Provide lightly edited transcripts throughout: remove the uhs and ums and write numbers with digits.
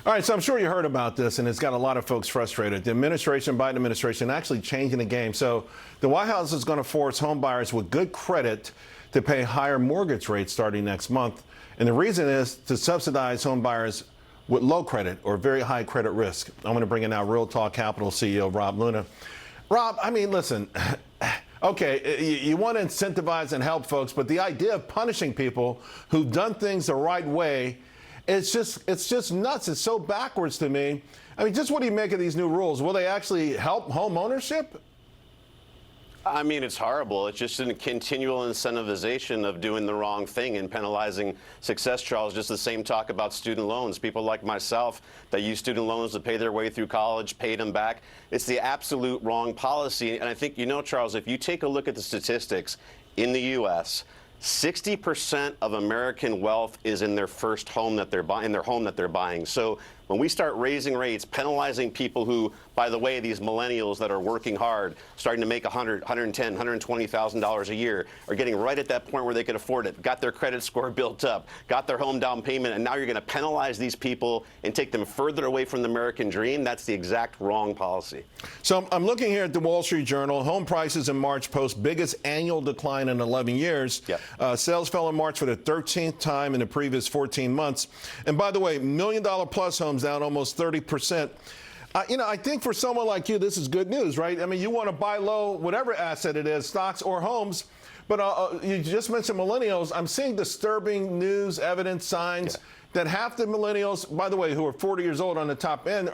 All right, so I'm sure you heard about this, and it's got a lot of folks frustrated. The administration, Biden administration, actually changing the game. So the White House is going to force home buyers with good credit to pay higher mortgage rates starting next month. And the reason is to subsidize home buyers with low credit or very high credit risk. I'm going to bring in now Real Talk Capital CEO Rob Luna. Rob, I mean, listen, okay, you want to incentivize and help folks, but the idea of punishing people who've done things the right way, it's just nuts. It's so backwards to me. I mean, just what do you make of these new rules? Will they actually help home ownership? I mean, it's horrible. It's just a continual incentivization of doing the wrong thing and penalizing success, Charles. Just the same talk about student loans. People like myself that use student loans to pay their way through college, paid them back. It's the absolute wrong policy. And I think, you know, Charles, if you take a look at the statistics in the U.S., 60% of American wealth is in their first home that they're buying, in their home that they're buying. So when we start raising rates, penalizing people who, by the way, these millennials that are working hard, starting to make $100,000, $110,000, $120,000 a year, are getting right at that point where they can afford it, got their credit score built up, got their home down payment, and now you're going to penalize these people and take them further away from the American dream. That's the exact wrong policy. So I'm looking here at the Wall Street Journal. Home prices in March post biggest annual decline in 11 years. Yep. Sales fell in March for the 13th time in the previous 14 months. And by the way, $1 million plus homes down almost 30%. You know, I think for someone like you, this is good news, right? I mean, you want to buy low, whatever asset it is, stocks or homes. But you just mentioned millennials. I'm seeing disturbing news, evidence, signs that half the millennials, by the way, who are 40 years old on the top end,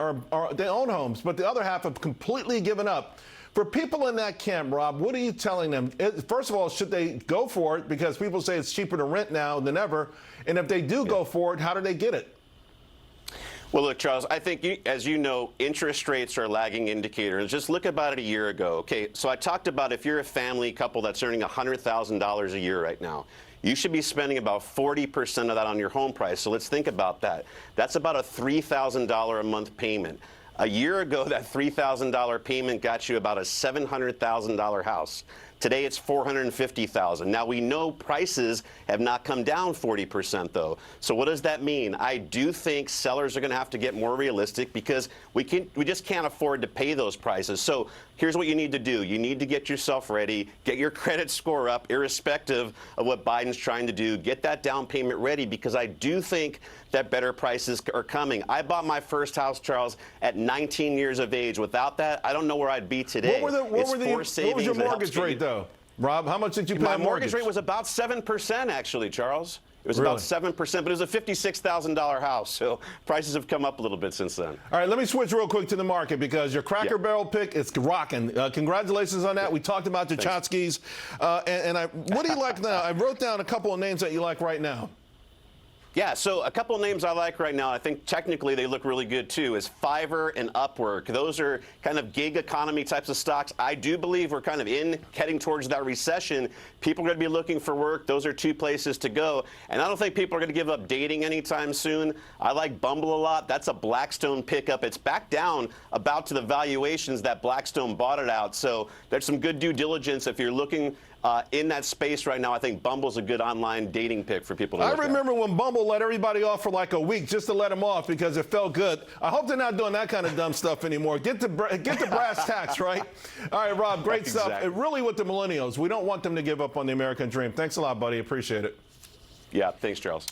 they own homes, but the other half have completely given up. For people in that camp, Rob, what are you telling them? First of all, should they go for it? Because people say it's cheaper to rent now than ever. And if they do go for it, how do they get it? Well, look, Charles, I think, as you know, interest rates are lagging indicators. Just look about it a year ago. Okay, so I talked about if you're a family couple that's earning $100,000 a year right now, you should be spending about 40% of that on your home price. So let's think about that. That's about a $3,000 a month payment. A year ago, that $3,000 payment got you about a $700,000 house. Today, it's $450,000. Now, we know prices have not come down 40%, though. So what does that mean? I do think sellers are going to have to get more realistic because we just can't afford to pay those prices. So here's what you need to do. You need to get yourself ready, get your credit score up, irrespective of what Biden's trying to do. Get that down payment ready because I do think that better prices are coming. I bought my first house, Charles, at 19 years of age. Without that, I don't know where I'd be today. What was your mortgage rate, though? Rob, how much did you pay My on mortgage rate was about 7%, actually, Charles. It was Really? about 7%, but it was a $56,000 house, so prices have come up a little bit since then. All right, let me switch real quick to the market because your Cracker Barrel pick is rocking. Congratulations on that. We talked about the Chotskys. What do you like now? I wrote down a couple of names that you like right now. Yeah, so a couple of names I like right now, I think technically they look really good too, is Fiverr and Upwork. Those are kind of gig economy types of stocks. I do believe we're kind of heading towards that recession. People are going to be looking for work. Those are two places to go. And I don't think people are going to give up dating anytime soon. I like Bumble a lot. That's a Blackstone pickup. It's back down about to the valuations that Blackstone bought it out. So there's some good due diligence if you're looking in that space right now. I think Bumble's a good online dating pick for people to look at. I remember when Bumble let everybody off for like a week just to let them off because it felt good. I hope they're not doing that kind of dumb stuff anymore. Get the brass tacks, right? All right, Rob, great stuff. Really with the millennials, we don't want them to give up on the American dream. Thanks a lot, buddy. Appreciate it. Yeah, thanks, Charles.